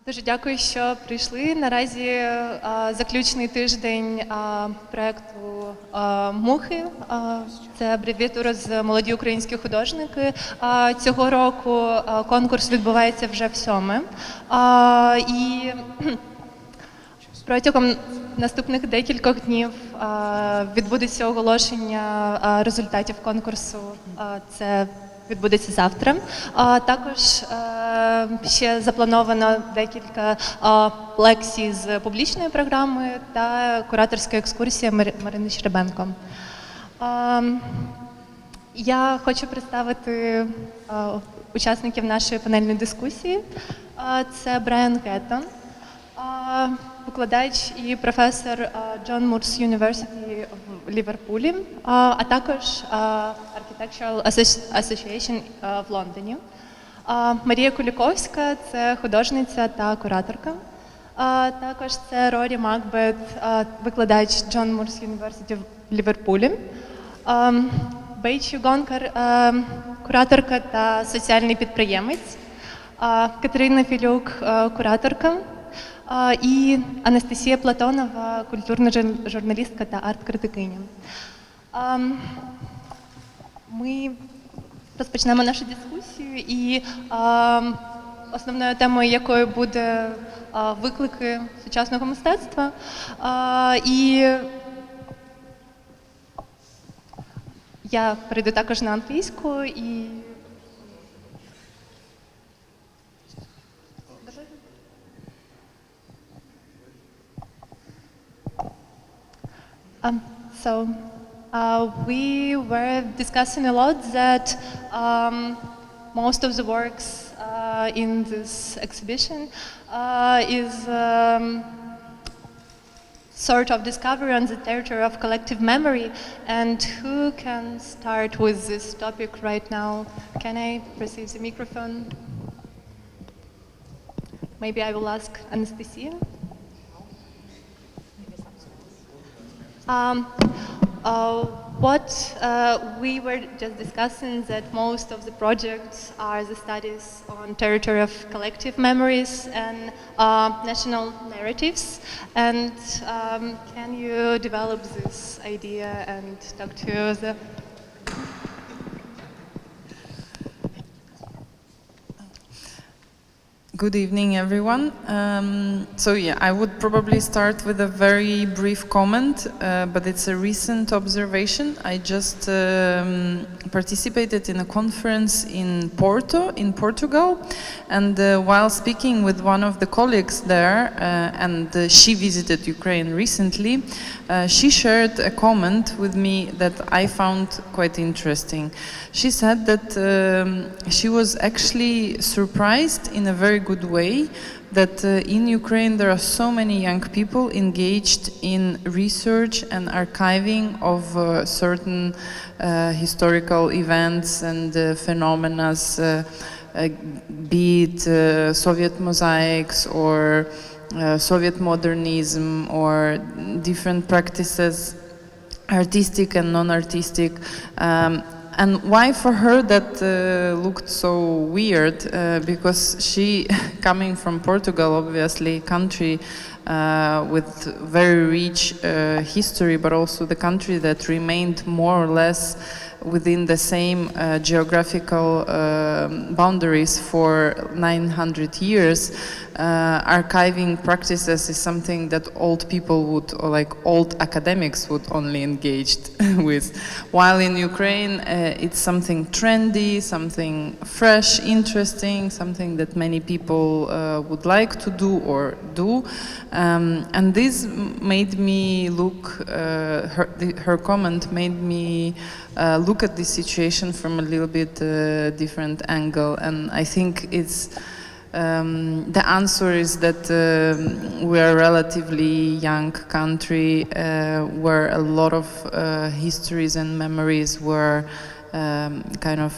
Дуже дякую, що прийшли. Наразі заключний тиждень проєкту МУХі. Це абревіатура з «Молоді українські художники». Цього року конкурс відбувається вже в 7-ме. І протягом наступних декількох днів відбудеться оголошення результатів конкурсу. Це відбудеться завтра. Також ще заплановано декілька лекцій з публічної програми та кураторська екскурсія Марини Щербенко. Я хочу представити учасників нашої панельної дискусії. Це Брайан Геттон, викладач і професор Джон Мурс University в Ліверпулі, а також Architectural Association в Лондоні. Марія Куліковська – це художниця та кураторка. Також це Рорі Макбет, викладач Джон Мурс University в Ліверпулі. Бейчью Гонкар, кураторка та соціальний підприємець. Катерина Філюк, кураторка. І Анастасія Платонова, культурна журналістка та арт-критикиня. Ми розпочнемо нашу дискусію, і основною темою якої буде виклики сучасного мистецтва. І я перейду також на англійську і we were discussing a lot that most of the works in this exhibition is sort of discovery on the territory of collective memory. And who can start with this topic right now? Can I receive the microphone? Maybe I will ask Anastasiya. What we were just discussing that most of the projects are the studies on territory of collective memories and national narratives. And can you develop this idea and talk to the... Good evening, everyone. I would probably start with a very brief comment, but it's a recent observation. I just participated in a conference in Porto, in Portugal, and while speaking with one of the colleagues there, and she visited Ukraine recently, she shared a comment with me that I found quite interesting. She said that she was actually surprised in a very good way that in Ukraine there are so many young people engaged in research and archiving of certain historical events and phenomena, be it Soviet mosaics or Soviet modernism or different practices, artistic and non-artistic. And why for her that looked so weird? Because she, coming from Portugal, obviously country with very rich history, but also the country that remained more or less within the same geographical boundaries for 900 years, archiving practices is something that old people would, or like old academics would only engage with. While in Ukraine, it's something trendy, something fresh, interesting, something that many people would like to do or do. And this made me look, her comment made me look at this situation from a little bit different angle. And I think it's the answer is that we are a relatively young country where a lot of histories and memories were kind of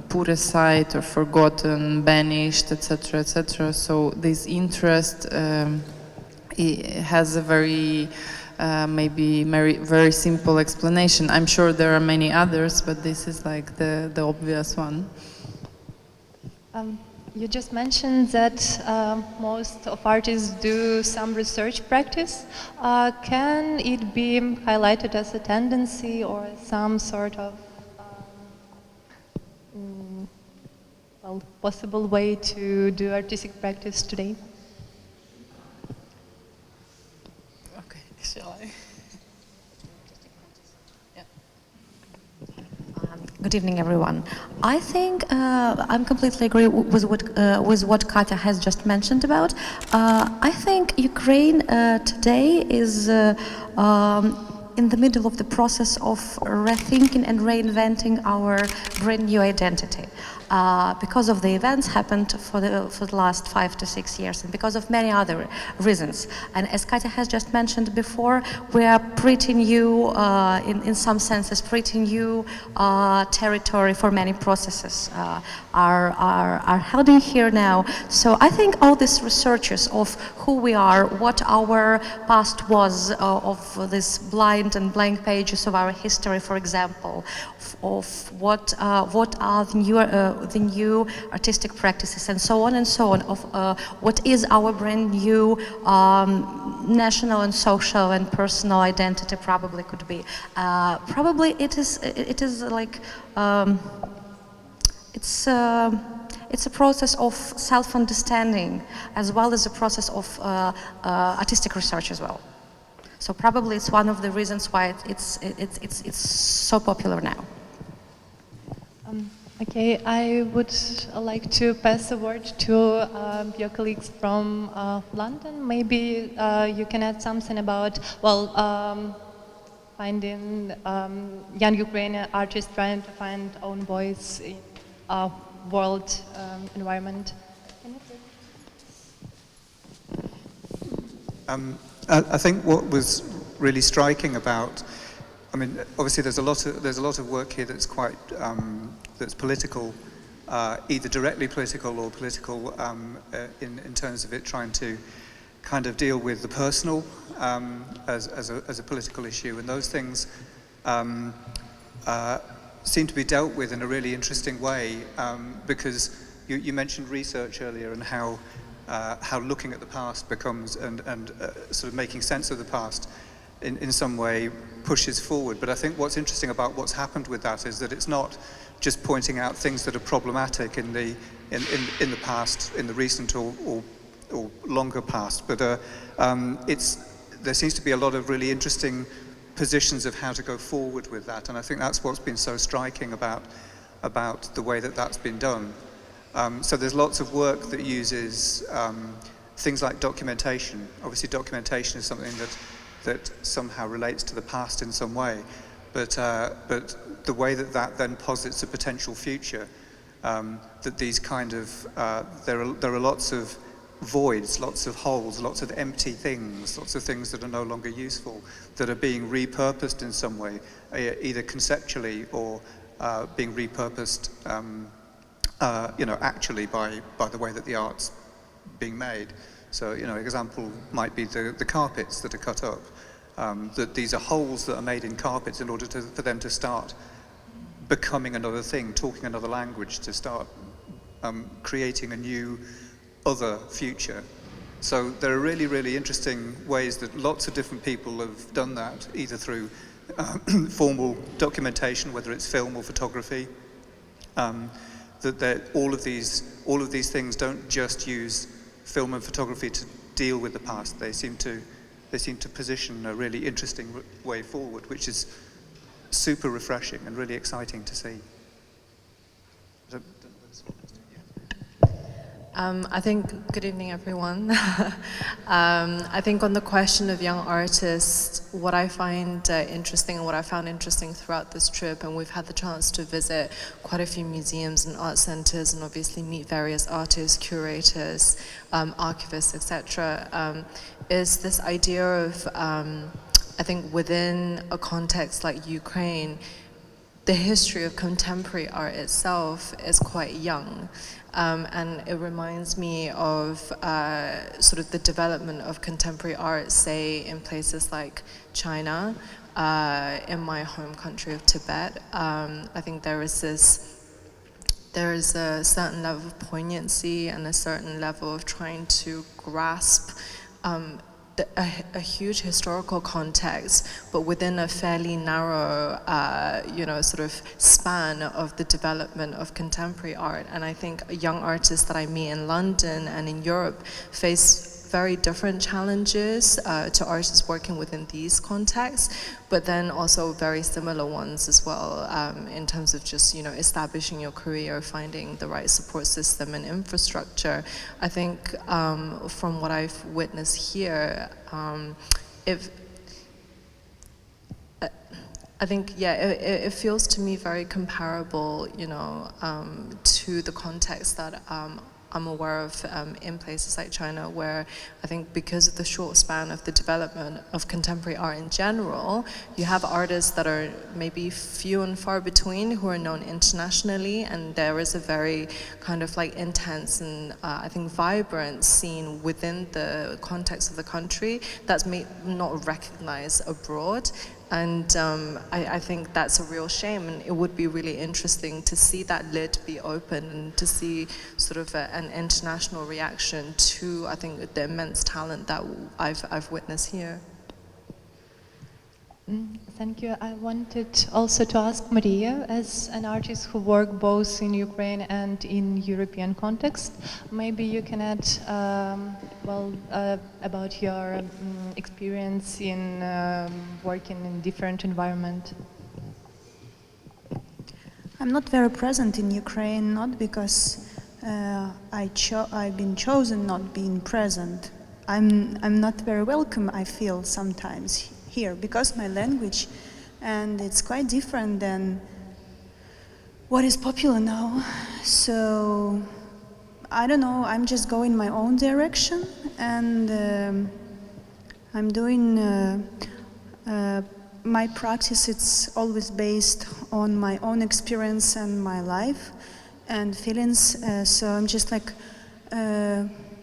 put aside or forgotten, banished, etc., etc. So this interest it has a very maybe very simple explanation. I'm sure there are many others, but this is like the obvious one. You just mentioned that most of artists do some research practice. Can it be highlighted as a tendency or some sort of possible way to do artistic practice today? Okay, shall I? Good evening, everyone. I think I'm completely agree with what Katya has just mentioned about. I think Ukraine today is in the middle of the process of rethinking and reinventing our brand new identity. Because of the events happened for the last 5 to 6 years, and because of many other reasons. And as Katya has just mentioned before, we are pretty new, in some senses, pretty new territory for many processes are held in here now. So I think all these researchers of who we are, what our past was, of this blind and blank pages of our history, for example, of what are the new artistic practices and so on, of what is our brand new national and social and personal identity probably could be. Probably it is like it's a process of self-understanding as well as a process of artistic research as well. So probably it's one of the reasons why it's so popular now. Okay, I would like to pass the word to your colleagues from London. Maybe you can add something about, finding young Ukrainian artists trying to find own voice in a world environment. I think what was really striking about, I mean, obviously there's a lot of work here that's quite that's political, either directly political or political in terms of it trying to kind of deal with the personal as a political issue, and those things seem to be dealt with in a really interesting way, because you mentioned research earlier and how looking at the past becomes and sort of making sense of the past in some way pushes forward. But I think what's interesting about what's happened with that is that it's not just pointing out things that are problematic in the past, in the recent or longer past, but there seems to be a lot of really interesting positions of how to go forward with that, and I think that's what's been so striking about the way that that's been done. So there's lots of work that uses things like documentation. Obviously documentation is something that somehow relates to the past in some way, but the way that then posits a potential future, that these kind of, there are lots of voids, lots of holes, lots of empty things, lots of things that are no longer useful, that are being repurposed in some way, either conceptually or being repurposed actually by the way that the art's being made. So, example might be the carpets that are cut up, that these are holes that are made in carpets in order for them to start becoming another thing, talking another language, to start creating a new other future. So there are really, really interesting ways that lots of different people have done that, either through formal documentation, whether it's film or photography, that all of these things don't just use film and photography to deal with the past. They seem to position a really interesting way forward, which is super refreshing and really exciting to see. I think, good evening everyone. I think on the question of young artists, what I find interesting and what I found interesting throughout this trip, and we've had the chance to visit quite a few museums and art centers and obviously meet various artists, curators, archivists, etc., is this idea of, I think within a context like Ukraine, the history of contemporary art itself is quite young. And it reminds me of sort of the development of contemporary art, say, in places like China, in my home country of Tibet. I think there is there is a certain level of poignancy and a certain level of trying to grasp a huge historical context, but within a fairly narrow, sort of span of the development of contemporary art. And I think young artists that I meet in London and in Europe face very different challenges to artists working within these contexts, but then also very similar ones as well, in terms of just, establishing your career, finding the right support system and infrastructure. I think from what I've witnessed here, it feels to me very comparable, to the context that I'm aware of in places like China, where I think because of the short span of the development of contemporary art in general, you have artists that are maybe few and far between who are known internationally, and there is a very kind of like intense and I think vibrant scene within the context of the country that's not recognized abroad. And I think that's a real shame, and it would be really interesting to see that lid be open and to see sort of an international reaction to, I think, the immense talent that I've witnessed here. Thank you. I wanted also to ask Maria, as an artist who worked both in Ukraine and in European context, maybe you can add about your experience in working in different environment. I'm not very present in Ukraine, not because I've been chosen not being present. I'm not very welcome, I feel sometimes here, because my language, and it's quite different than what is popular now. So I don't know, I'm just going my own direction, and I'm doing my practice. It's always based on my own experience and my life and feelings. So I'm just like,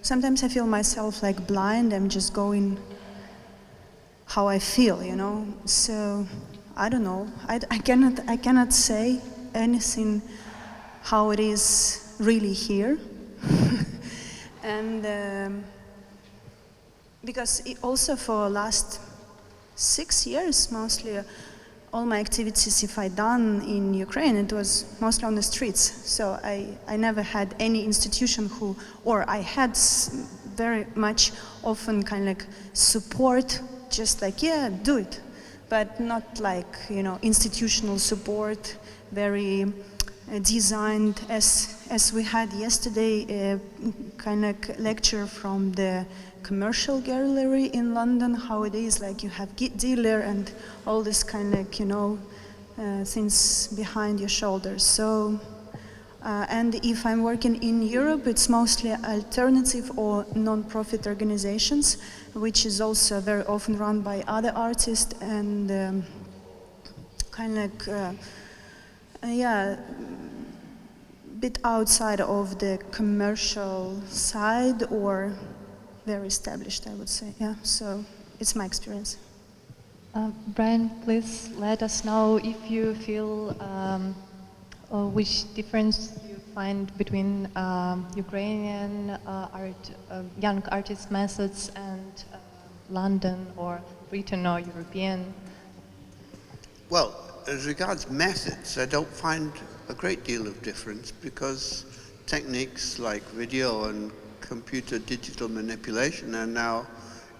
sometimes I feel myself like blind. I'm just going how I feel, So I don't know. I cannot say anything how it is really here, and because also for last 6 years mostly, all my activities, if I done in Ukraine, it was mostly on the streets. So I never had any institution or I had very much often kind of like support. Just like, yeah, do it, but not like, institutional support, very designed, as we had yesterday, a kind of lecture from the commercial gallery in London, how it is, like you have dealer and all this kind of, things behind your shoulders. So, and if I'm working in Europe, it's mostly alternative or non-profit organizations, which is also very often run by other artists and kind of like, bit outside of the commercial side or very established, I would say. Yeah, so it's my experience. Brian, please let us know if you feel which difference you find between Ukrainian young artist methods and London or Britain or European? Well, as regards methods, I don't find a great deal of difference because techniques like video and computer digital manipulation are now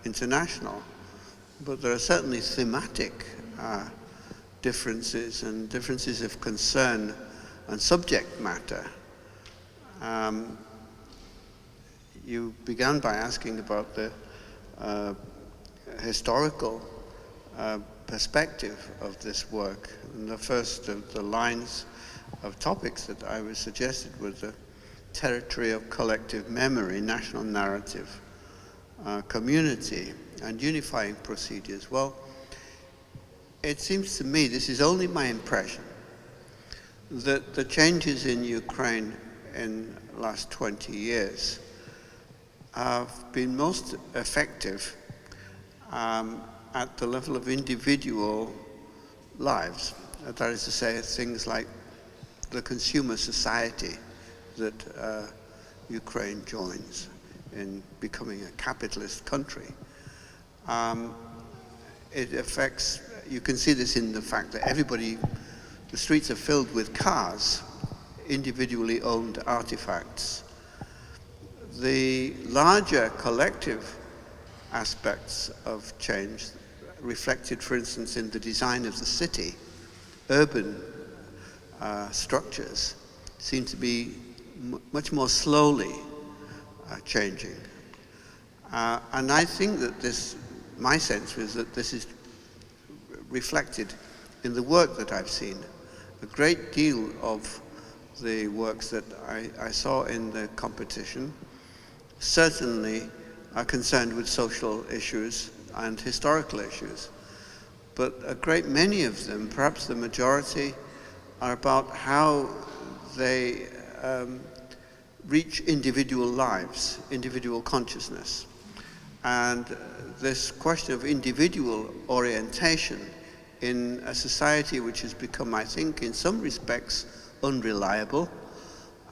international. But there are certainly thematic differences and differences of concern and subject matter. You began by asking about the historical perspective of this work. And the first of the lines of topics that I was suggested was the territory of collective memory, national narrative, community, and unifying procedures. Well, it seems to me, this is only my impression, that the changes in Ukraine in the last 20 years have been most effective at the level of individual lives. That is to say, things like the consumer society that Ukraine joins in becoming a capitalist country. It affects, you can see this in the fact that the streets are filled with cars, individually owned artifacts. The larger collective aspects of change, reflected for instance in the design of the city, urban structures seem to be much more slowly changing. And I think that my sense was that this is reflected in the work that I've seen. A great deal of the works that I saw in the competition certainly are concerned with social issues and historical issues. But a great many of them, perhaps the majority, are about how they reach individual lives, individual consciousness. And this question of individual orientation in a society which has become, I think, in some respects, unreliable,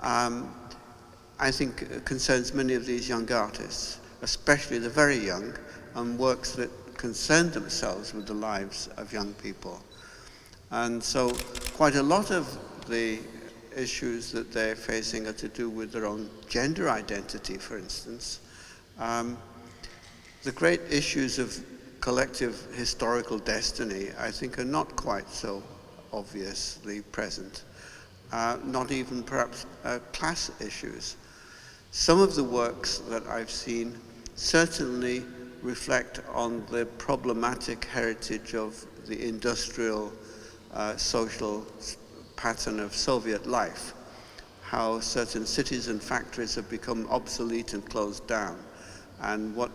I think concerns many of these young artists, especially the very young, and works that concern themselves with the lives of young people. And so quite a lot of the issues that they're facing are to do with their own gender identity, for instance. The great issues of collective historical destiny, I think, are not quite so obviously present. Not even perhaps class issues. Some of the works that I've seen certainly reflect on the problematic heritage of the industrial social pattern of Soviet life, how certain cities and factories have become obsolete and closed down, and what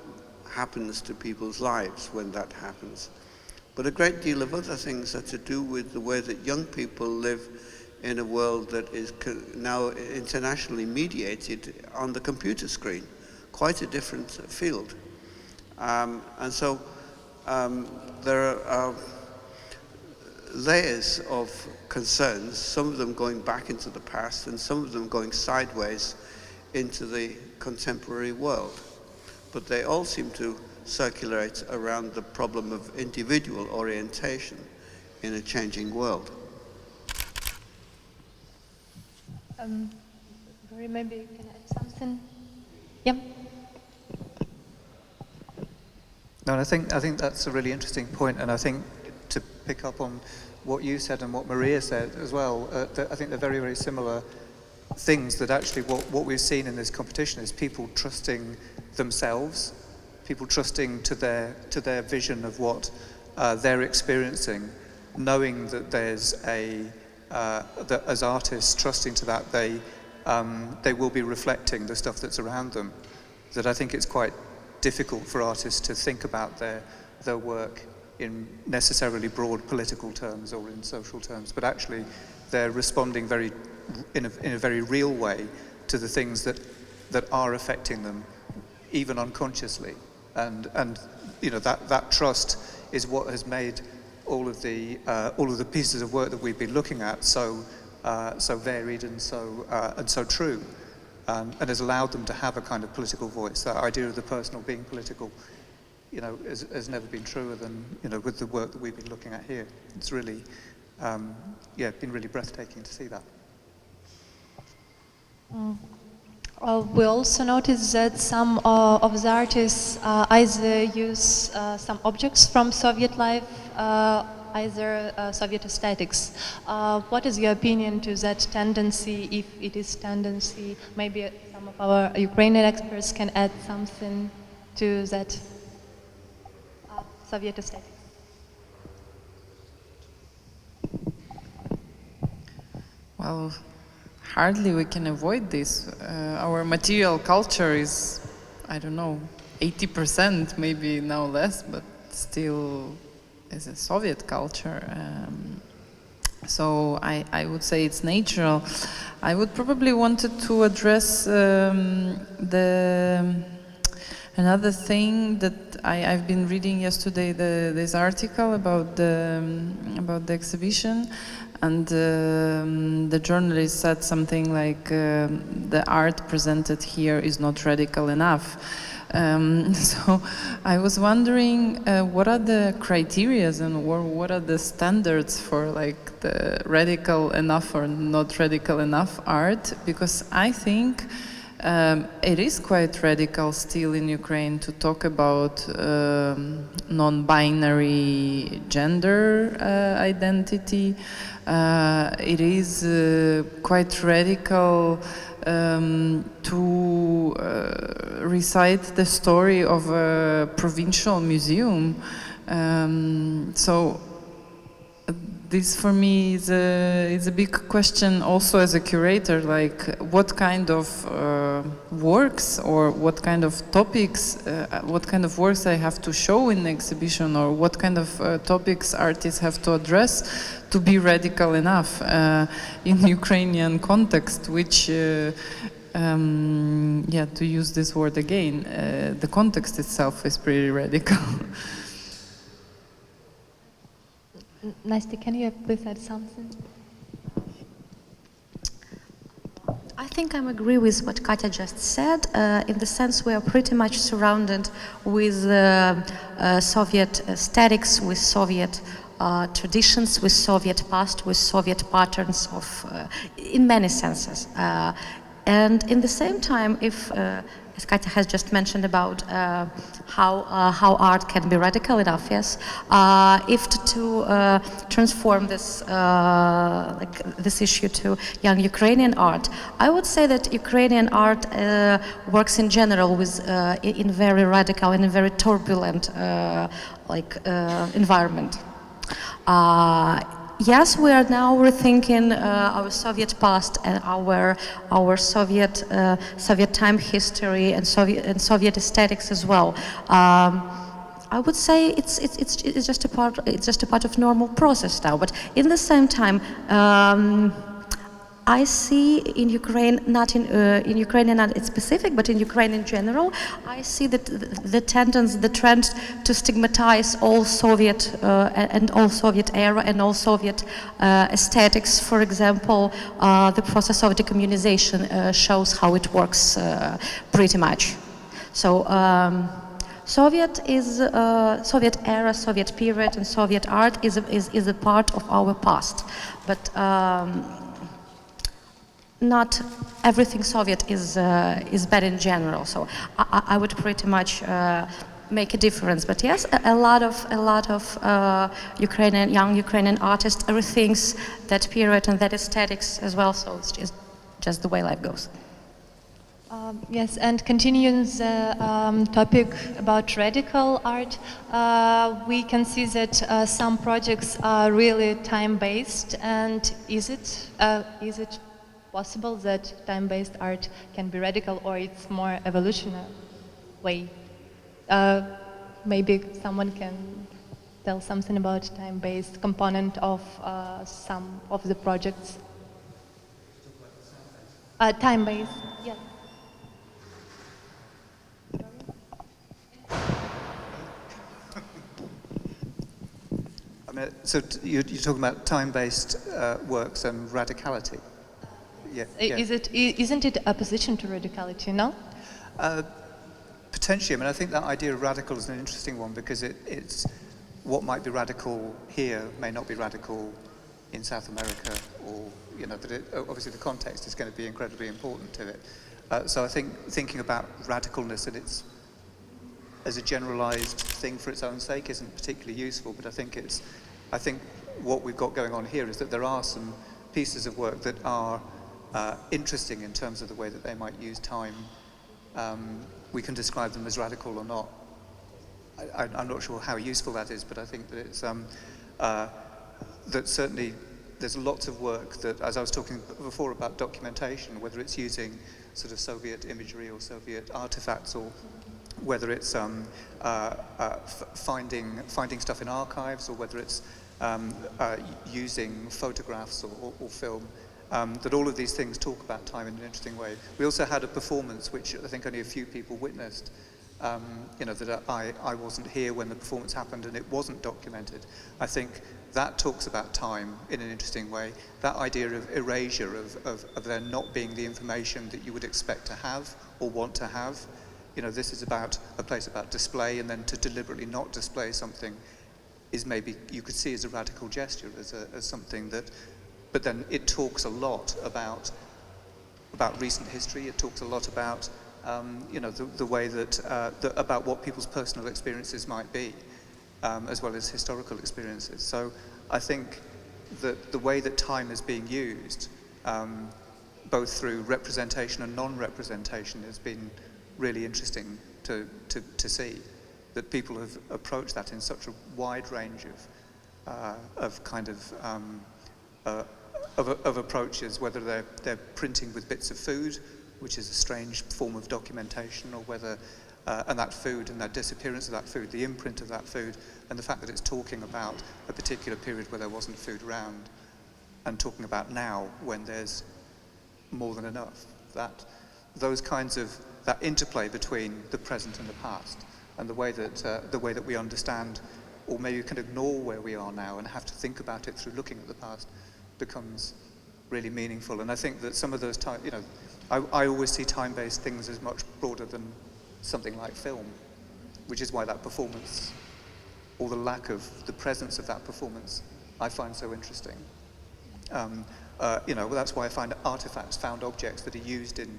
happens to people's lives when that happens. But a great deal of other things are to do with the way that young people live in a world that is now internationally mediated on the computer screen, quite a different field. And so there are layers of concerns, some of them going back into the past and some of them going sideways into the contemporary world. But they all seem to circulate around the problem of individual orientation in a changing world. Rorі, maybe you can add something? Yeah. No, and I think that's a really interesting point, and I think to pick up on what you said and what Maria said as well, I think they're very, very similar things, that actually what we've seen in this competition is people trusting themselves, people trusting to their vision of what they're experiencing, knowing that there's that as artists, trusting to that, they will be reflecting the stuff that's around them. That I think it's quite difficult for artists to think about their work in necessarily broad political terms or in social terms, but actually they're responding in a very real way to the things that are affecting them, even unconsciously. And you know, that trust is what has made all of the pieces of work that we've been looking at so varied and so true, and has allowed them to have a kind of political voice. That idea of the personal being political, you know, has never been truer than, you know, with the work that we've been looking at here. It's really, been really breathtaking to see that. We also noticed that some of the artists either use some objects from Soviet life, either Soviet aesthetics. What is your opinion to that tendency, if it is tendency? Maybe some of our Ukrainian experts can add something to that Soviet aesthetics. Well, hardly we can avoid this. Our material culture is, I don't know, 80%, maybe now less, but still is a Soviet culture. So I would say it's natural. I would probably wanted to address another thing that I've been reading yesterday, this article about the exhibition. And the journalist said something like, the art presented here is not radical enough. So I was wondering, what are the criteria and what are the standards for like the radical enough or not radical enough art? Because I think it is quite radical still in Ukraine to talk about non-binary gender identity. It is quite radical to recite the story of a provincial museum. So this for me is a big question also as a curator, like what kind of works or what kind of topics, what kind of works I have to show in the exhibition, or what kind of topics artists have to address to be radical enough in Ukrainian context, which yeah, to use this word again, the context itself is pretty radical. Настя, can you please add something? I think I agree with what Katya just said, in the sense we are pretty much surrounded with Soviet aesthetics, with Soviet traditions, with Soviet past, with Soviet patterns of, in many senses. And in the same time, if, as Katya has just mentioned about how art can be radical enough, yes, if to transform this like this issue to young Ukrainian art, I would say that Ukrainian art works in general with in very radical and in very turbulent like environment. Yes, we are now rethinking our Soviet past and our Soviet Soviet time history and Soviet aesthetics as well. I would say it's just a part of normal process now. But in the same time, I see in Ukraine, not in Ukraine not it's specific, but in Ukraine in general, I see that the trend to stigmatize all Soviet and all Soviet era and all Soviet aesthetics. For example, the process of decommunization shows how it works pretty much. So Soviet era, Soviet period, and Soviet art is a part of our past, but. Not everything Soviet is bad in general, so I would pretty much make a difference. But yes, a lot of young Ukrainian artists rethinks that period and that aesthetics as well. So it's just the way life goes. Yes, and continuing the topic about radical art, we can see that some projects are really time-based. And is it possible that time-based art can be radical, or it's more evolutionary way? Maybe someone can tell something about time-based component of some of the projects. Time-based, yes. I mean, so you're talking about time-based works and radicality. Yeah, yeah. Isn't it opposition to radicality, no? Potentially. I mean, I think that idea of radical is an interesting one, because it's what might be radical here may not be radical in South America, or that obviously the context is going to be incredibly important to it. So I think thinking about radicalness and its as a generalized thing for its own sake isn't particularly useful. But I think what we've got going on here is that there are some pieces of work that are interesting in terms of the way that they might use time. We can describe them as radical or not. I'm not sure how useful that is, but I think that it's that certainly there's lots of work that, as I was talking before about documentation, whether it's using sort of Soviet imagery or Soviet artifacts, or whether it's finding stuff in archives, or whether it's using photographs or film. That all of these things talk about time in an interesting way. We also had a performance which I think only a few people witnessed. That I wasn't here when the performance happened and it wasn't documented. I think that talks about time in an interesting way. That idea of erasure, of there not being the information that you would expect to have or want to have. You know, this is about a place about display, and then to deliberately not display something is maybe, you could see as a radical gesture, as something that, but then it talks a lot about recent history. It talks a lot about, you know, the way that, about what people's personal experiences might be, as well as historical experiences. So I think that the way that time is being used, both through representation and non-representation, has been really interesting to see. That people have approached that in such a wide range of kind of approaches, whether they're printing with bits of food, which is a strange form of documentation, or whether and that food and that disappearance of that food, the imprint of that food, and the fact that it's talking about a particular period where there wasn't food around, and talking about now when there's more than enough. Those kinds of, that interplay between the present and the past, and the way that we understand, or maybe can ignore where we are now and have to think about it through looking at the past, becomes really meaningful. And I think that some of those time, you know, I always see time-based things as much broader than something like film, which is why that performance, or the lack of the presence of that performance, I find so interesting. You know, that's why I find artifacts, found objects that are used in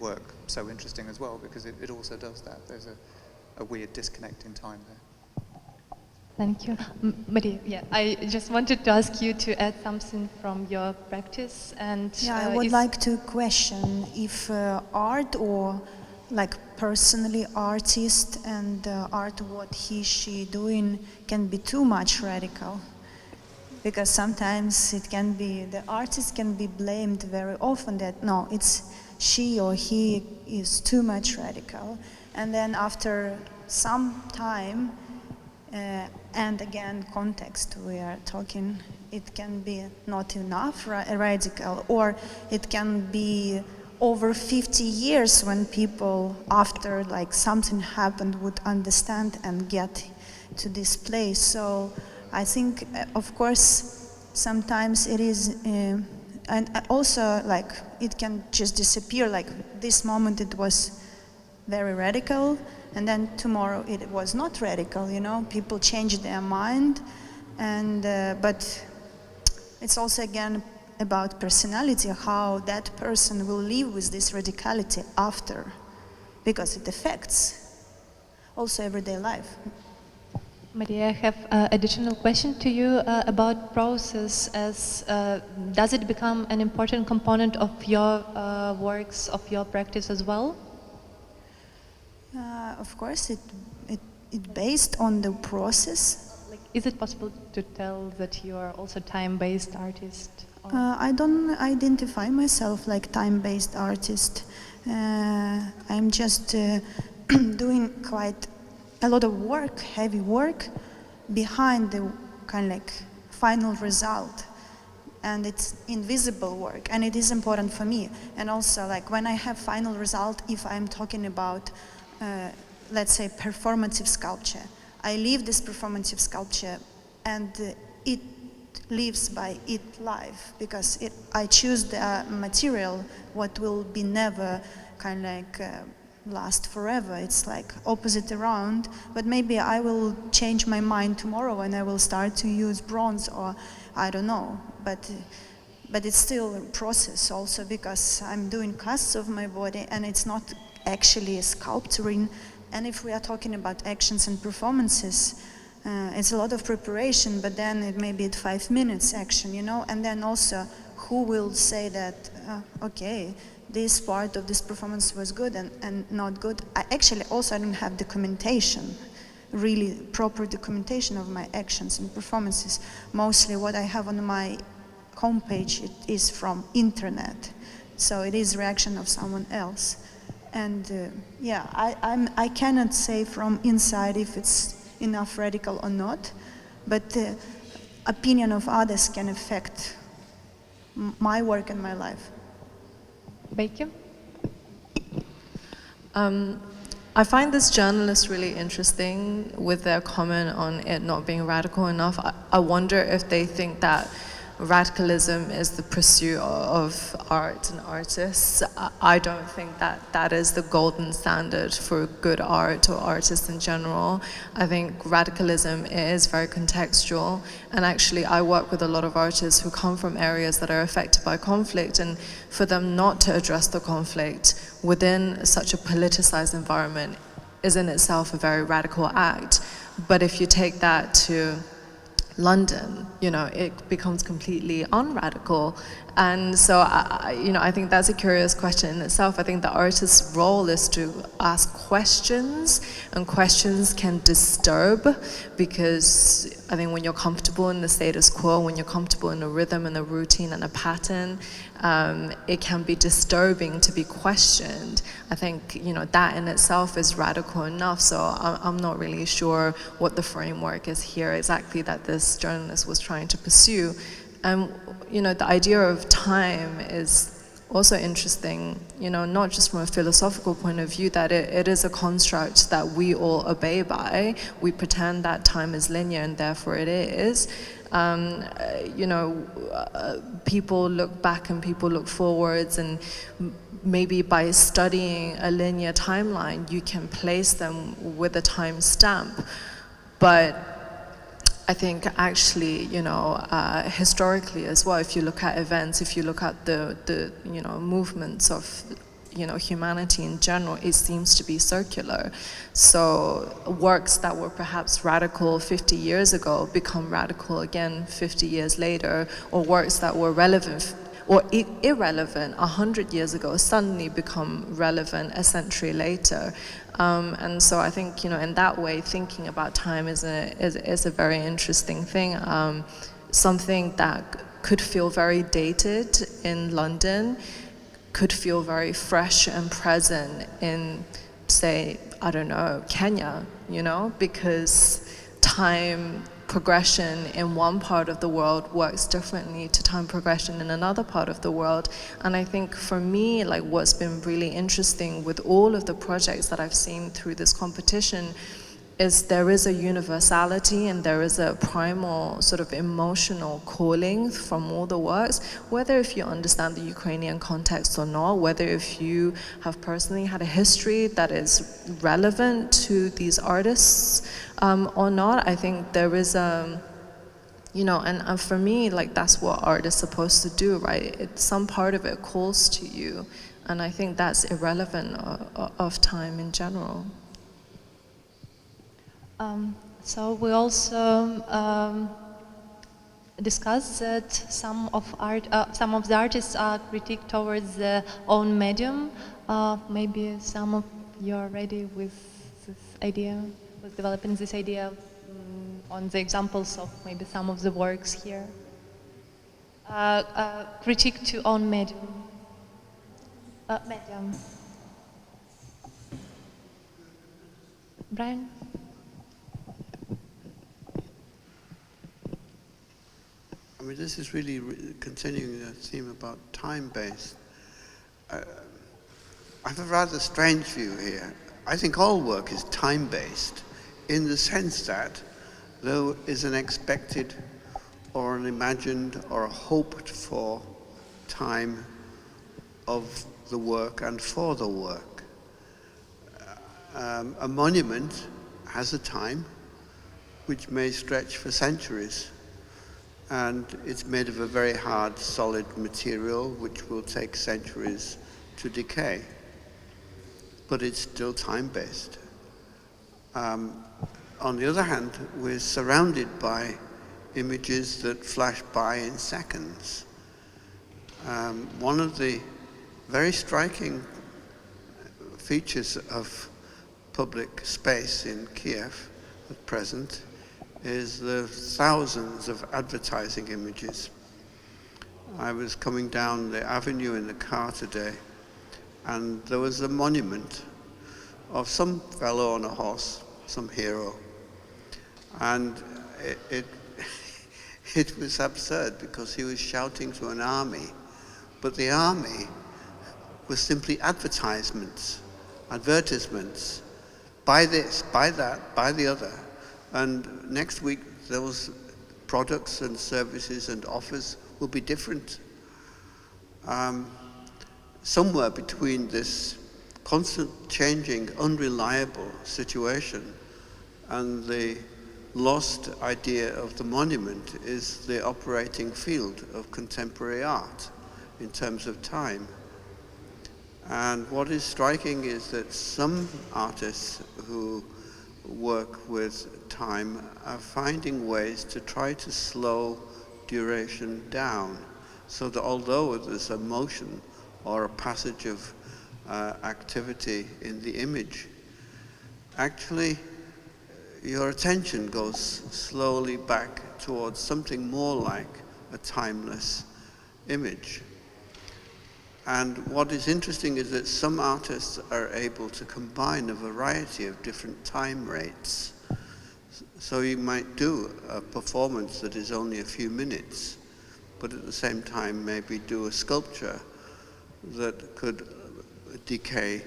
work so interesting as well, because it also does that. There's a weird disconnect in time there. Thank you. Maria, yeah, I just wanted to ask you to add something from your practice. And yeah, I would like to question if art, or like personally artist and art, what he, she doing, can be too much radical. Because sometimes it can be, the artist can be blamed very often that, no, it's she or he is too much radical. And then after some time, and again, context, we are talking, it can be not enough radical, or it can be over 50 years when people, after like something happened, would understand and get to this place. So I think, of course, sometimes it is, and also like it can just disappear. Like this moment it was very radical, and then tomorrow it was not radical. You know, people change their mind, and but it's also again about personality, how that person will live with this radicality after, because it affects also everyday life. Maria, I have an additional question to you about process. As does it become an important component of your works, of your practice as well? Of course, it based on the process. Like, is it possible to tell that you are also time-based artist? I don't identify myself like time-based artist. I'm just doing quite a lot of work, heavy work, behind the kind of like final result. And it's invisible work, and it is important for me. And also, like when I have final result, if I'm talking about, let's say, performative sculpture, I leave this performative sculpture, and it lives by its life, because I choose the material what will be never kind of like last forever. It's like opposite around, but maybe I will change my mind tomorrow and I will start to use bronze, or I don't know, but it's still a process also, because I'm doing casts of my body and it's not actually sculpturing. And if we are talking about actions and performances, it's a lot of preparation, but then it may be 5 minutes action, you know, and then also who will say that, okay, this part of this performance was good and not good. I don't have documentation, really proper documentation of my actions and performances. Mostly what I have on my homepage, it is from internet. So it is reaction of someone else. And yeah, I cannot say from inside if it's enough radical or not, but the opinion of others can affect my work and my life. Beichью? I find this journalist really interesting with their comment on it not being radical enough. I wonder if they think that radicalism is the pursuit of art and artists. I don't think that that is the golden standard for good art or artists in general. I think radicalism is very contextual, and actually I work with a lot of artists who come from areas that are affected by conflict, and for them not to address the conflict within such a politicized environment is in itself a very radical act. But if you take that to London, you know, it becomes completely unradical. And so, I think that's a curious question in itself. I think the artist's role is to ask questions, and questions can disturb, because I think when you're comfortable in the status quo, when you're comfortable in a rhythm and a routine and a pattern, it can be disturbing to be questioned. I think, that in itself is radical enough. So I'm not really sure what the framework is here exactly that this journalist was trying to pursue. And, the idea of time is also interesting, not just from a philosophical point of view, that it is a construct that we all obey by. We pretend that time is linear, and therefore it is. People look back and people look forwards, and maybe by studying a linear timeline, you can place them with a time stamp. But I think actually, historically as well, if you look at events, if you look at the movements of, humanity in general, it seems to be circular. So works that were perhaps radical 50 years ago become radical again 50 years later, or works that were relevant or irrelevant 100 years ago suddenly become relevant a century later. And so I think, in that way, thinking about time is a very interesting thing. Something that could feel very dated in London could feel very fresh and present in, say, I don't know, Kenya, because time progression in one part of the world works differently to time progression in another part of the world. And I think for me, what's been really interesting with all of the projects that I've seen through this competition is there is a universality and there is a primal sort of emotional calling from all the works, whether if you understand the Ukrainian context or not, whether if you have personally had a history that is relevant to these artists or not. I think there is and for me, that's what art is supposed to do, right? Some part of it calls to you, and I think that's irrelevant of time in general. So we also discussed that some of the artists are critiqued towards their own medium. Maybe some of you are ready with this idea, with developing this idea on the examples of maybe some of the works here. Critique to own medium. Brian? I mean, this is really continuing the theme about time-based. I have a rather strange view here. I think all work is time-based in the sense that there is an expected or an imagined or a hoped for time of the work and for the work. A monument has a time which may stretch for centuries, and it's made of a very hard, solid material which will take centuries to decay. But it's still time-based. On the other hand, we're surrounded by images that flash by in seconds. One of the very striking features of public space in Kiev at present is the thousands of advertising images. I was coming down the avenue in the car today, and there was a monument of some fellow on a horse, some hero. And it was absurd because he was shouting to an army, but the army was simply advertisements. buy this, buy that, buy the other. And next week, those products and services and offers will be different. Somewhere between this constant changing, unreliable situation and the lost idea of the monument is the operating field of contemporary art in terms of time. And what is striking is that some artists who work with time are finding ways to try to slow duration down, so that although there's a motion or a passage of activity in the image, actually your attention goes slowly back towards something more like a timeless image. And what is interesting is that some artists are able to combine a variety of different time rates. So you might do a performance that is only a few minutes, but at the same time maybe do a sculpture that could decay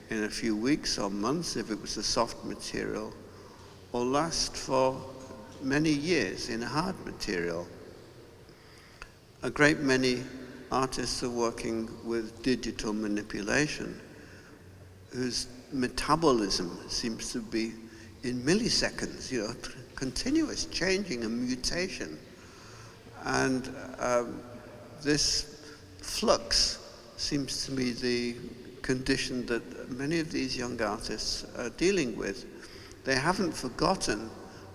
in a few weeks or months if it was a soft material, or last for many years in a hard material. A great many artists are working with digital manipulation, whose metabolism seems to be in milliseconds, continuous changing and mutation. And this flux seems to be the condition that many of these young artists are dealing with. They haven't forgotten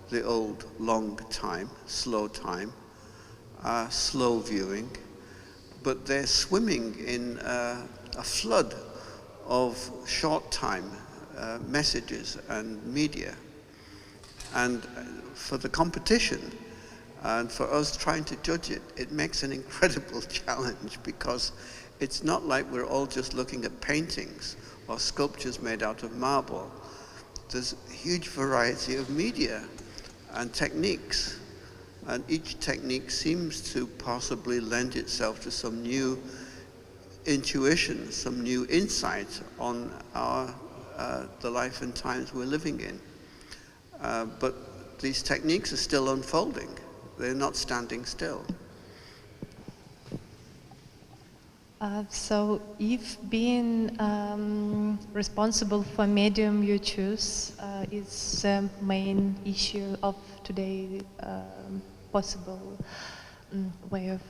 the old long time, slow viewing, but they're swimming in a flood of short time messages and media. And for the competition, and for us trying to judge it, it makes an incredible challenge, because it's not like we're all just looking at paintings or sculptures made out of marble. There's a huge variety of media and techniques, and each technique seems to possibly lend itself to some new intuition, some new insight on the life and times we're living in. But these techniques are still unfolding. They're not standing still. So if being responsible for medium you choose is the main issue of today, possible way of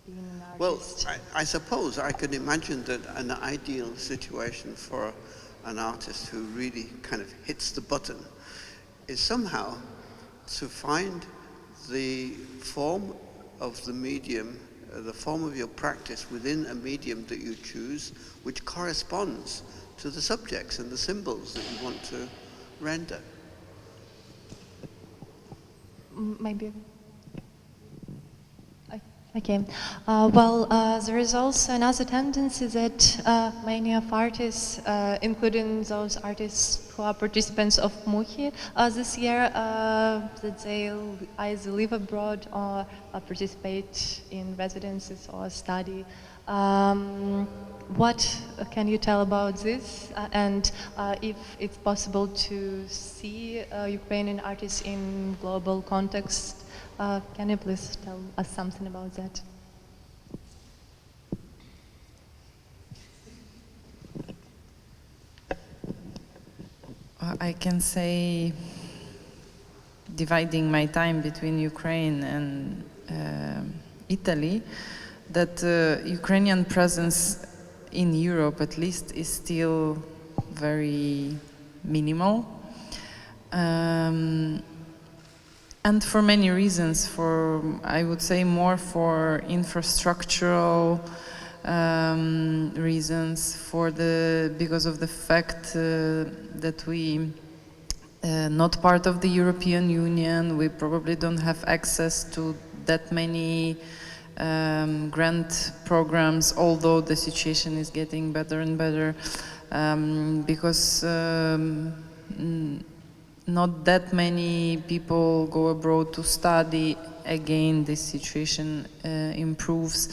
being an artist? Well, I suppose I could imagine that an ideal situation for an artist who really kind of hits the button is somehow to find the form of the medium, the form of your practice within a medium that you choose, which corresponds to the subjects and the symbols that you want to render. Maybe. Okay. There is also another tendency that many of artists, including those artists who are participants of MUHI this year, that they'll either live abroad or participate in residencies or study. What can you tell about this? And if it's possible to see Ukrainian artists in global context, can you please tell us something about that? I can say, dividing my time between Ukraine and Italy, that Ukrainian presence in Europe at least is still very minimal. And for many reasons, I would say more for infrastructural reasons, because of the fact that we not part of the European Union, we probably don't have access to that many grant programs, although the situation is getting better and better, because not that many people go abroad to study. Again, this situation improves.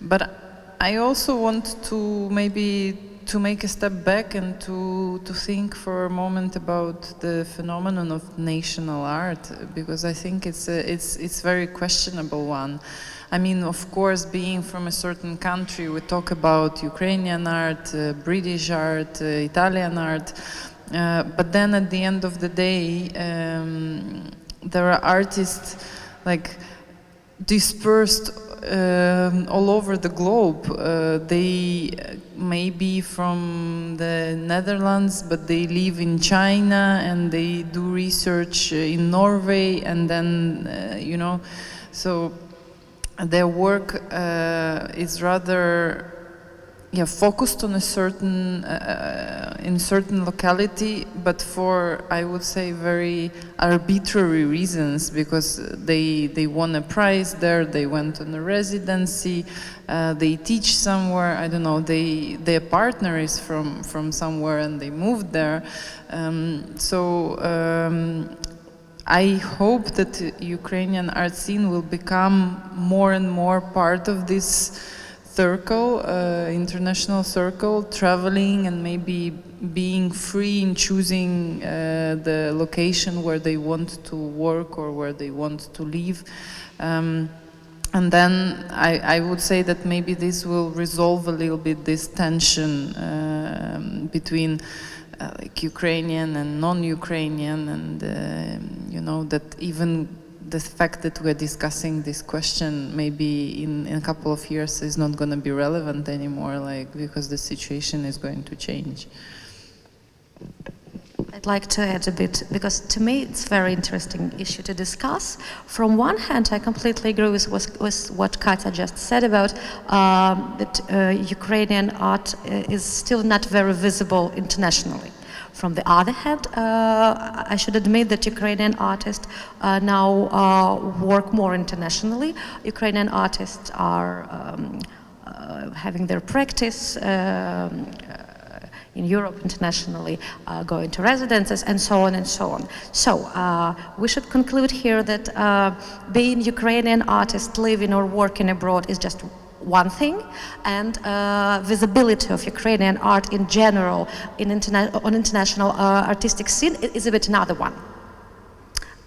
But I also want to maybe to make a step back and to think for a moment about the phenomenon of national art, because I think it's very questionable one. I mean, of course, being from a certain country, we talk about Ukrainian art, British art, Italian art, but then at the end of the day, there are artists like dispersed all over the globe. They may be from the Netherlands, but they live in China and they do research in Norway, and then, you know, so their work is rather focused on a certain in certain locality, but for, I would say, very arbitrary reasons, because they won a prize there, they went on a residency, they teach somewhere, I don't know, their partner is from somewhere and they moved there. I hope that the Ukrainian art scene will become more and more part of this circle, international circle, traveling and maybe being free in choosing the location where they want to work or where they want to live. And then I would say that maybe this will resolve a little bit this tension between like Ukrainian and non-Ukrainian, and you know, that even the fact that we're discussing this question maybe in a couple of years is not going to be relevant anymore, like, because the situation is going to change. I'd like to add a bit, because to me it's a very interesting issue to discuss. From one hand, I completely agree with what Katya just said about that Ukrainian art is still not very visible internationally. From the other hand, I should admit that Ukrainian artists now work more internationally. Ukrainian artists are having their practice in Europe internationally, going to residences, and so on and so on. So we should conclude here that being Ukrainian artist living or working abroad is just one thing, and visibility of Ukrainian art in general on international artistic scene is a bit another one.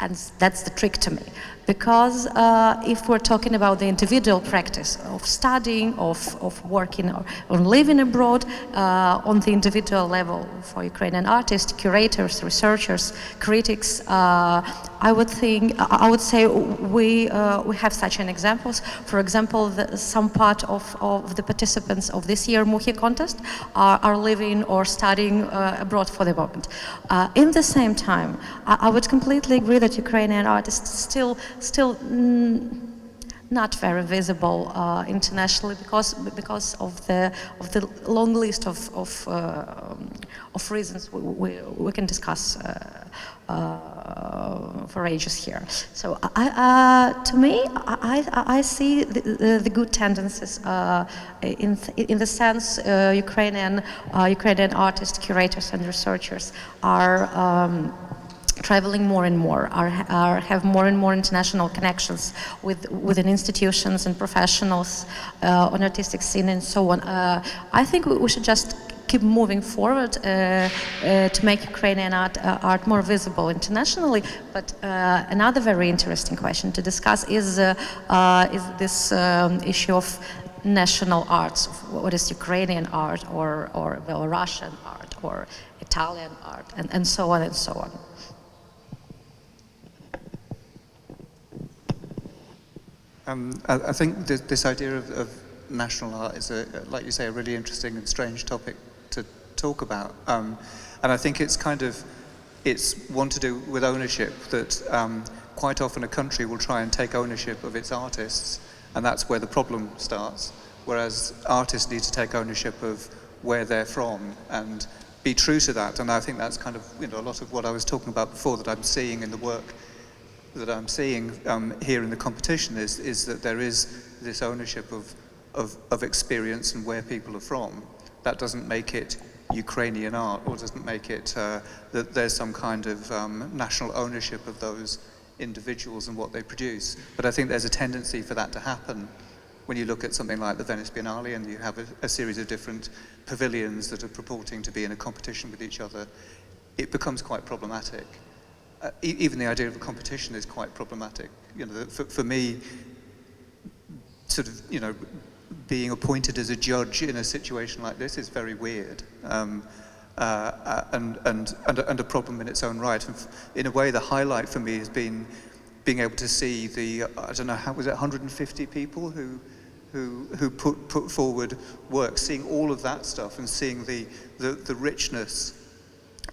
And that's the trick to me, because if we're talking about the individual practice of studying, of working or living abroad, on the individual level for Ukrainian artists, curators, researchers, critics, I would say we have such an examples. For example, some part of the participants of this year МУХі contest are living or studying abroad for the moment. In the same time, I would completely agree that Ukrainian artists still not very visible internationally because of the long list of reasons we can discuss for ages here. So to me, I see the good tendencies in the sense Ukrainian artists, curators, and researchers are traveling more and more, have more and more international connections within institutions and professionals on artistic scene and so on. I think we should just keep moving forward to make Ukrainian art more visible internationally. But another very interesting question to discuss is this issue of national arts. What is Ukrainian art, or Belarusian art, or Italian art, and so on and so on. I think this idea of national art is, like you say, a really interesting and strange topic to talk about. And I think it's one to do with ownership, that quite often a country will try and take ownership of its artists, and that's where the problem starts. Whereas artists need to take ownership of where they're from and be true to that. And I think that's kind of, you know, a lot of what I was talking about before that I'm seeing in the work that I'm seeing here in the competition is that there is this ownership of experience and where people are from. That doesn't make it Ukrainian art, or doesn't make it that there's some kind of national ownership of those individuals and what they produce. But I think there's a tendency for that to happen when you look at something like the Venice Biennale and you have a series of different pavilions that are purporting to be in a competition with each other, it becomes quite problematic. Even the idea of a competition is quite problematic. You know, for me, sort of, you know, being appointed as a judge in a situation like this is very weird, and a problem in its own right. And in a way, the highlight for me has been being able to see the, I don't know, how was it, 150 people who put forward work, seeing all of that stuff and seeing the richness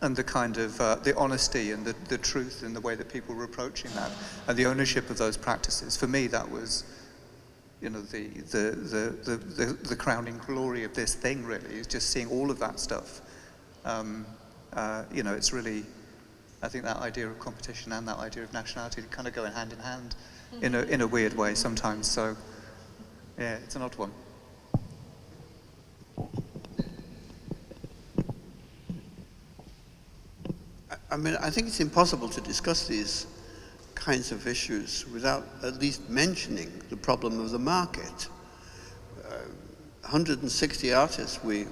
and the kind of the honesty and the truth in the way that people were approaching that, and the ownership of those practices. For me, that was, you know, the crowning glory of this thing. Really, is just seeing all of that stuff. You know, it's really, I think that idea of competition and that idea of nationality kind of go hand in hand, in a weird way sometimes. So, yeah, it's an odd one. I mean, I think it's impossible to discuss these kinds of issues without at least mentioning the problem of the market. 160 artists we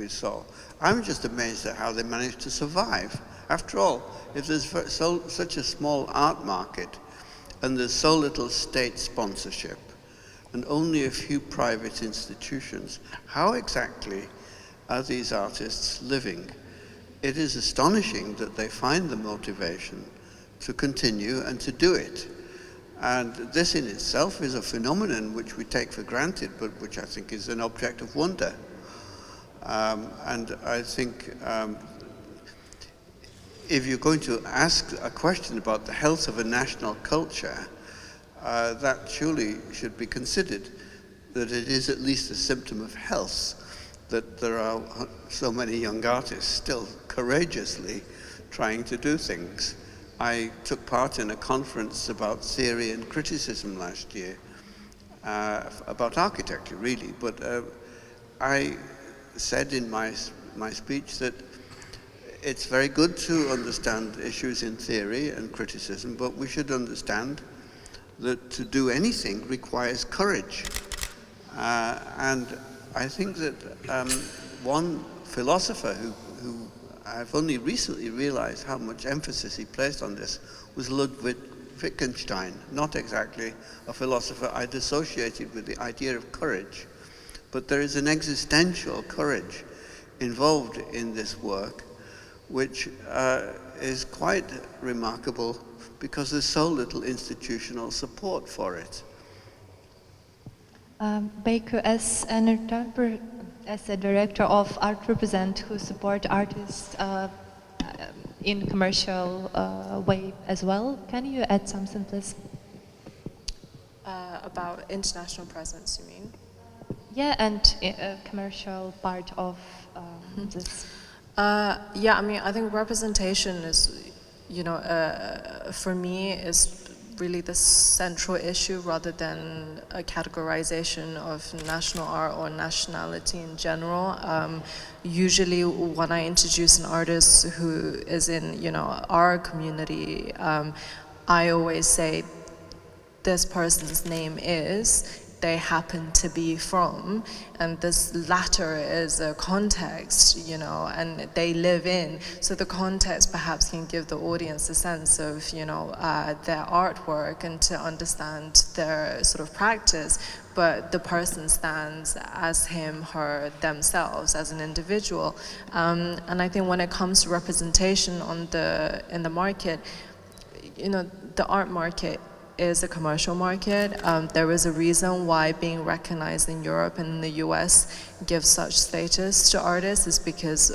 saw. I'm just amazed at how they managed to survive. After all, if there's such a small art market and there's so little state sponsorship and only a few private institutions, how exactly are these artists living? It is astonishing that they find the motivation to continue and to do it. And this in itself is a phenomenon which we take for granted, but which I think is an object of wonder. And I think if you're going to ask a question about the health of a national culture, that surely should be considered, that it is at least a symptom of health that there are so many young artists still courageously trying to do things. I took part in a conference about theory and criticism last year, about architecture really, but I said in my speech that it's very good to understand issues in theory and criticism, but we should understand that to do anything requires courage. And I think that one philosopher who I've only recently realized how much emphasis he placed on this was Ludwig Wittgenstein, not exactly a philosopher I'd associated with the idea of courage, but there is an existential courage involved in this work, which is quite remarkable because there's so little institutional support for it. Beychью, as a director of Art Represent, who support artists in commercial way as well, can you add something, please? About international presence, you mean? Yeah, and a commercial part of this. Yeah, I mean, I think representation is, you know, for me is really the central issue rather than a categorization of national art or nationality in general. Usually when I introduce an artist who is in, you know, our community, I always say this person's name is, they happen to be from, and this latter is a context, you know, and they live in. So the context perhaps can give the audience a sense of, you know, their artwork and to understand their sort of practice, but the person stands as him, her, themselves, as an individual. And I think when it comes to representation in the market, you know, the art market is a commercial market. There is a reason why being recognized in Europe and in the US gives such status to artists, is because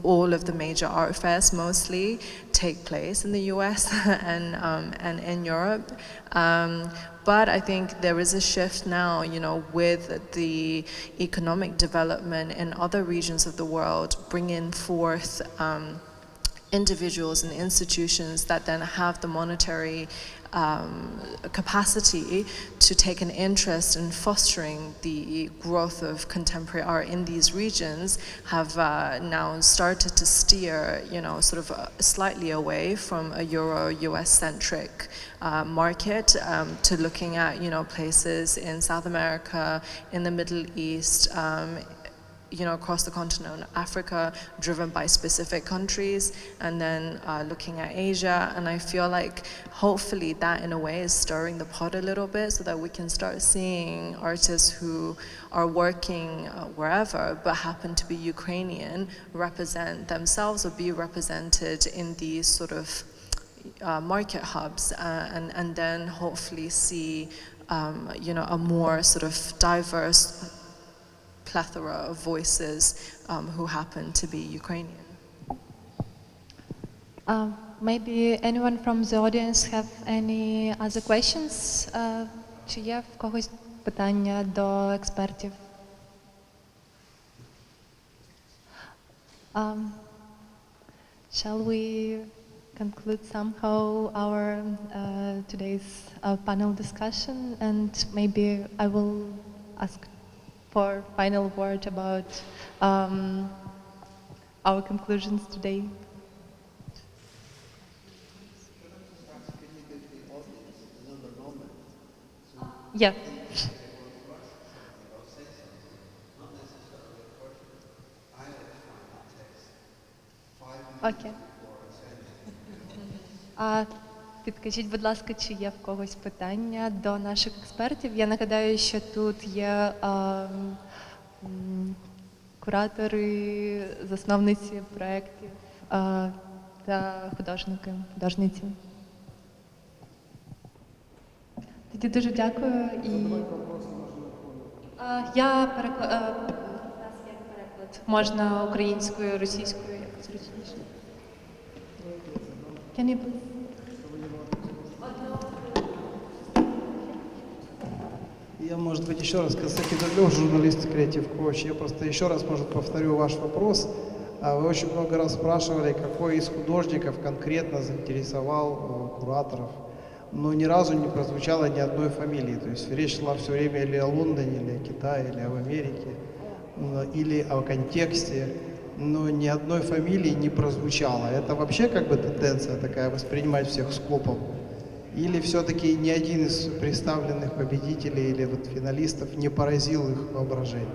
all of the major art fairs mostly take place in the US and in Europe. But I think there is a shift now, you know, with the economic development in other regions of the world, bringing forth individuals and institutions that then have the monetary capacity to take an interest in fostering the growth of contemporary art in these regions have now started to steer, you know, sort of slightly away from a Euro-US centric market to looking at, you know, places in South America, in the Middle East, you know, across the continent of Africa, driven by specific countries, and then looking at Asia. And I feel like hopefully that in a way is stirring the pot a little bit so that we can start seeing artists who are working wherever but happen to be Ukrainian represent themselves or be represented in these sort of market hubs, and then hopefully see, you know, a more sort of diverse plethora of voices who happen to be Ukrainian. Maybe anyone from the audience have any other questions? Чи є в когось питання до експертів? Shall we conclude somehow our today's panel discussion, and maybe I will ask for final word about our conclusions today. Yeah. Окей. Підкажіть, будь ласка, чи є в когось питання до наших експертів? Я нагадаю, що тут є куратори, засновниці проєктів та художники, художниці. Тоді дуже дякую. І я переклад. У нас є переклад. Можна українською, російською, як зручніше. Can you please? Я, может быть, еще раз, Константин Дарлев, журналист Creative Coach, я просто еще раз, может, повторю ваш вопрос. Вы очень много раз спрашивали, какой из художников конкретно заинтересовал кураторов, но ни разу не прозвучало ни одной фамилии. То есть речь шла все время или о Лондоне, или о Китае, или об Америке, или о контексте, но ни одной фамилии не прозвучало. Это вообще как бы тенденция такая, воспринимать всех скопом? Или все-таки ни один из представленных победителей или вот финалистов не поразил их воображение?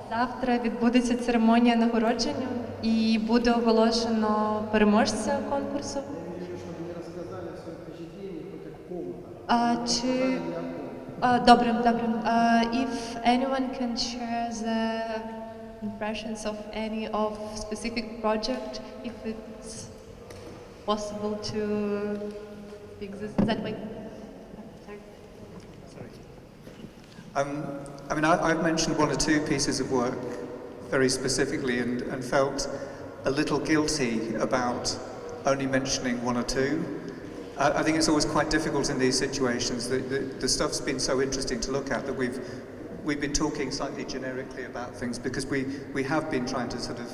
Завтра відбудеться церемонія нагородження і буде оголошено переможця конкурсу. Добре. If anyone can share the impressions of any of specific project, if it's possible to speak that way. I mean, I've mentioned one or two pieces of work very specifically and felt a little guilty about only mentioning one or two. I think it's always quite difficult in these situations. The stuff's been so interesting to look at that we've been talking slightly generically about things because we have been trying to sort of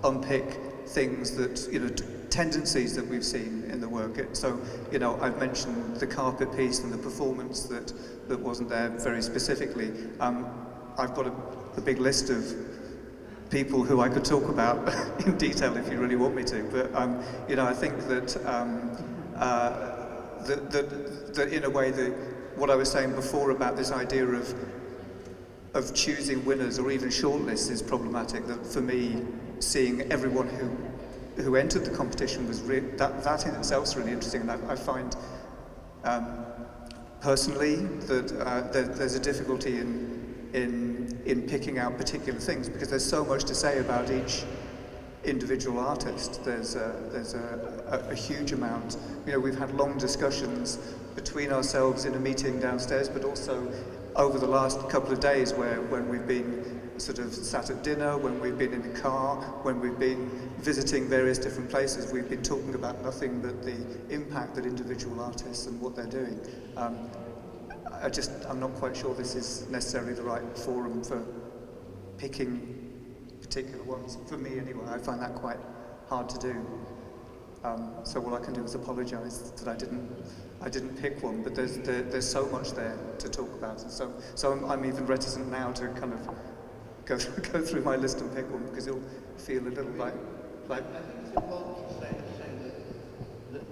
unpick things that, you know, tendencies that we've seen in the work. So, you know, I've mentioned the carpet piece and the performance that wasn't there very specifically. I've got a big list of people who I could talk about in detail if you really want me to. But, you know, I think that in a way what I was saying before about this idea of choosing winners or even shortlists is problematic. That for me, seeing everyone who entered the competition was that in itself is really interesting. And I find personally that there's a difficulty in picking out particular things because there's so much to say about each individual artist. There's a huge amount. You know, we've had long discussions between ourselves in a meeting downstairs, but also over the last couple of days when we've been sort of sat at dinner, when we've been in the car, when we've been visiting various different places, we've been talking about nothing but the impact that individual artists and what they're doing. I'm not quite sure this is necessarily the right forum picking particular ones. For me anyway, I find that quite hard to do. So all I can do is apologise that I didn't pick one, but there's so much there to talk about, and so I'm even reticent now to kind of go through my list and pick one, because it'll feel a little like. I think it's important to say that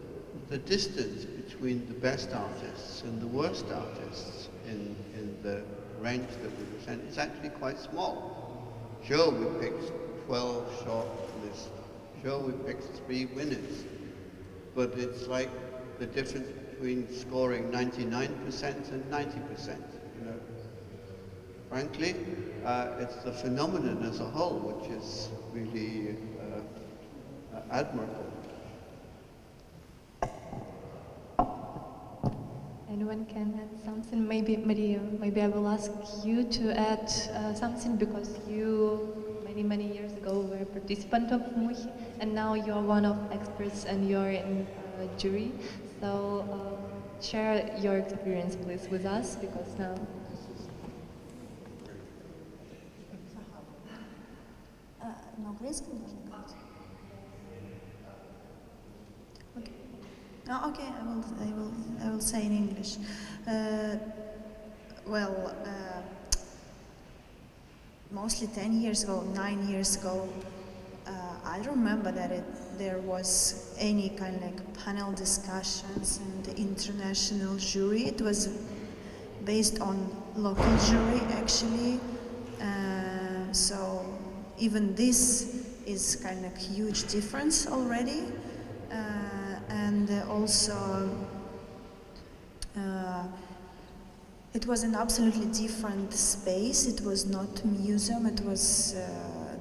the distance between the best artists and the worst artists in the range that we present is actually quite small. Sure, we picked 12 shortlists. Sure, we picked 3 winners. But it's like the difference between scoring 99% and 90%. You know, frankly, it's the phenomenon as a whole which is really admirable. Anyone can add something? Maybe Maria, maybe I will ask you to add something, because you many years ago were a participant of МУХі, and now you are one of experts and you're in jury. So share your experience, please, with us, because now. На украинском можно говорить? Okay. Oh, okay, I will say in English. Mostly 10 years ago, 9 years ago, I don't remember that there was any kind of like panel discussions and the international jury. It was based on local jury actually. So even this is kind of huge difference already. And also it was an absolutely different space. It was not museum. It was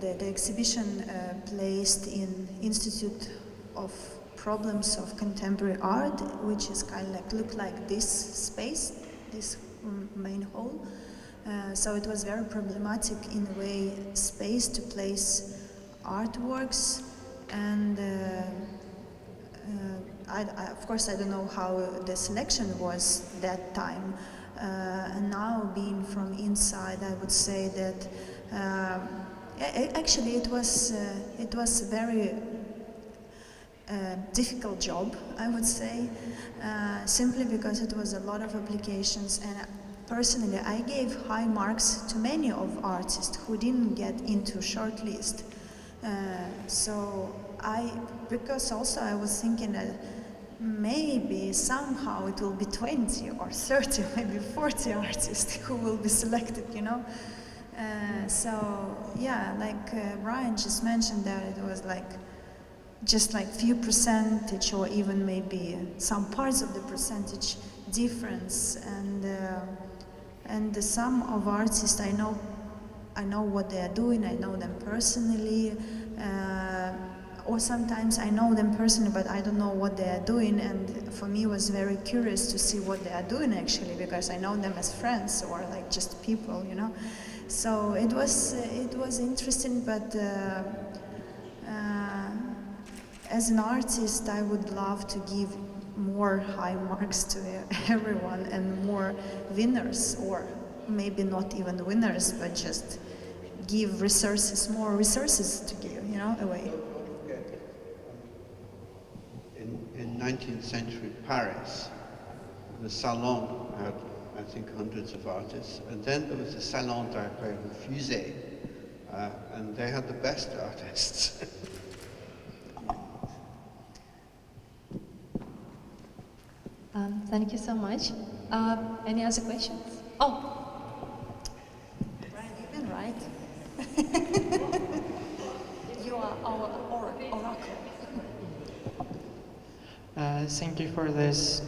the exhibition placed in Institute of Problems of Contemporary Art, which is kind of like look like this space, this main hall. So it was very problematic in a way space to place artworks, and of course I don't know how the selection was that time. And now being from inside, I would say that actually it was a very difficult job, I would say, simply because it was a lot of applications, and personally I gave high marks to many of artists who didn't get into shortlist. Because also I was thinking that maybe somehow it will be 20 or 30, maybe 40 artists who will be selected, you know. So yeah, like Brian just mentioned that it was like just like few percentage or even maybe some parts of the percentage difference, and some of artists I know what they are doing, I know them personally, or sometimes I know them personally but I don't know what they are doing, and for me it was very curious to see what they are doing actually, because I know them as friends or like just people, you know. So it was interesting, but as an artist I would love to give more high marks to everyone and more winners, or maybe not even winners, but just give more resources to give, you know, away. In 19th century Paris, the salon had, I think, hundreds of artists, and then there was the Salon d'Art Refusé, and they had the best artists. Thank you so much. Any other questions? Oh, Brian, you've been right. You are our oracle. Thank you for this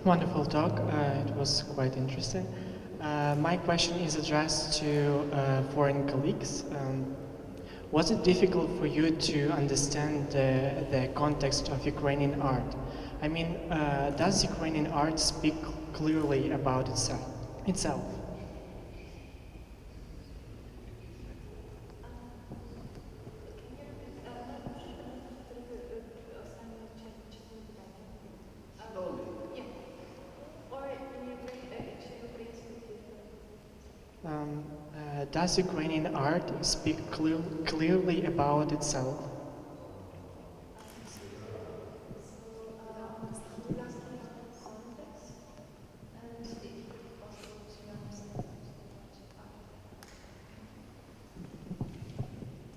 wonderful talk. It was quite interesting. My question is addressed to foreign colleagues. Was it difficult for you to understand the context of Ukrainian art? I mean, does Ukrainian art speak clearly about itself? does Ukrainian art speak clearly about itself?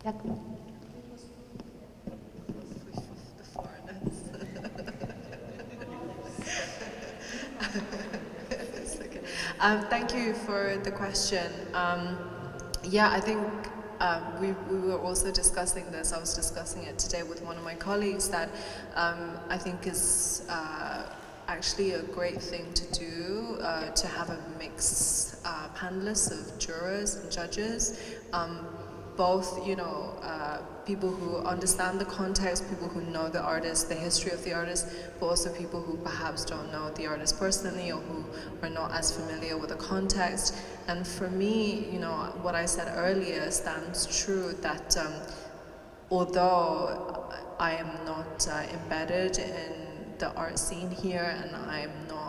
Дякую. Thank you for the question. Yeah, I think we were also discussing this. I was discussing it today with one of my colleagues that I think is actually a great thing to do, to have a mixed panelist of jurors and judges. Both, you know, people who understand the context, people who know the artist, the history of the artist, but also people who perhaps don't know the artist personally or who are not as familiar with the context. And for me, you know, what I said earlier stands true, that although I am not embedded in the art scene here and I'm not,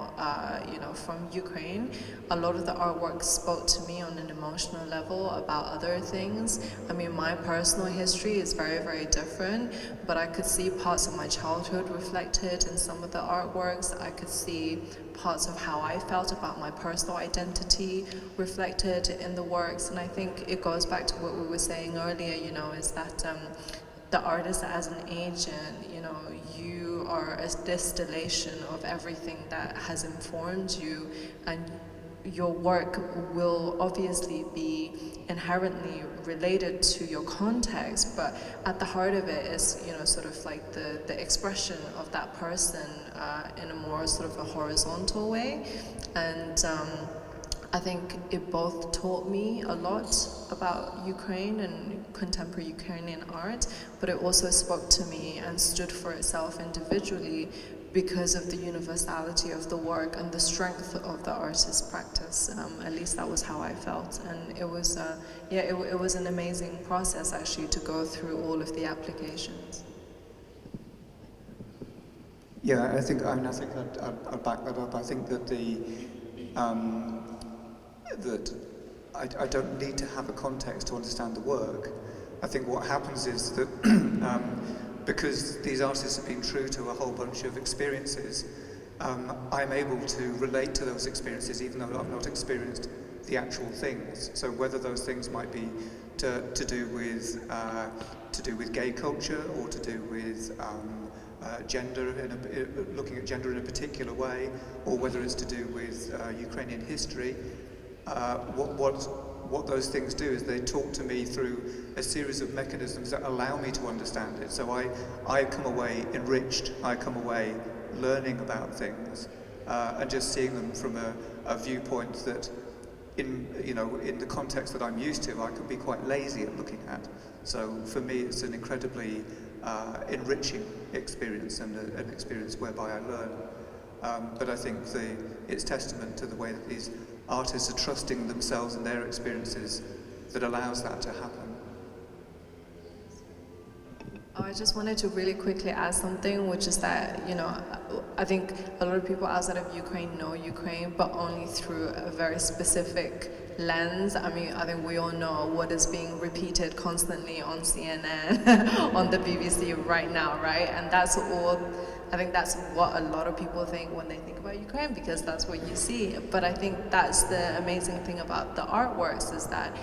you know, from Ukraine, a lot of the artwork spoke to me on an emotional level about other things. I mean, my personal history is very, very different, but I could see parts of my childhood reflected in some of the artworks. I could see parts of how I felt about my personal identity reflected in the works. And I think it goes back to what we were saying earlier, you know, is that the artist as an agent, you know, you are a distillation of everything that has informed you, and your work will obviously be inherently related to your context, but at the heart of it is, you know, sort of like the expression of that person in a more sort of a horizontal way. And I think it both taught me a lot about Ukraine and contemporary Ukrainian art, but it also spoke to me and stood for itself individually because of the universality of the work and the strength of the artist's practice. At least that was how I felt. And it was, yeah, it was an amazing process actually to go through all of the applications. Yeah, I think I'll back that up. I think that that I don't need to have a context to understand the work. I think what happens is that because these artists have been true to a whole bunch of experiences, I'm able to relate to those experiences even though I've not experienced the actual things. So whether those things might be to do with gay culture or to do with gender, looking at gender in a particular way, or whether it's to do with Ukrainian history, what those things do is they talk to me through a series of mechanisms that allow me to understand it. So I come away enriched, I come away learning about things, and just seeing them from a viewpoint that in the context that I'm used to, I can be quite lazy at looking at. So for me, it's an incredibly enriching experience and an experience whereby I learn. But I think it's testament to the way that these artists are trusting themselves and their experiences that allows that to happen. Oh, I just wanted to really quickly add something, which is that, you know, I think a lot of people outside of Ukraine know Ukraine, but only through a very specific lens. I mean, I think we all know what is being repeated constantly on CNN, on the BBC right now, right? And that's all, I think that's what a lot of people think when they think about Ukraine, because that's what you see. But I think that's the amazing thing about the artworks, is that,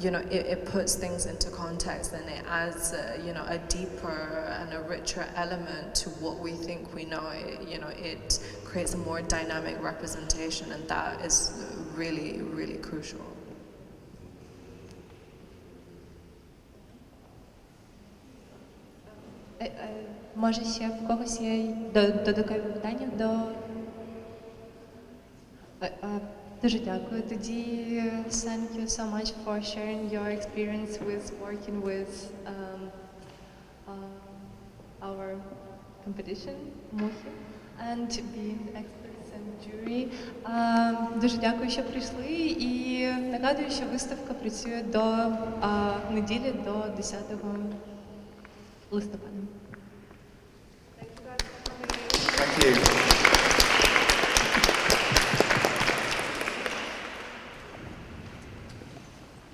you know, it puts things into context and it adds, a deeper and a richer element to what we think we know. It creates a more dynamic representation, and that is really, really crucial. Може ще в когось є додаткові питання? Дуже дякую. Тоді thank you so much for sharing your experience with working with our competition, МУХі, and being experts and jury. Дуже дякую, що прийшли, і нагадую, що виставка працює до неділі, до 10 листопада. Thank you.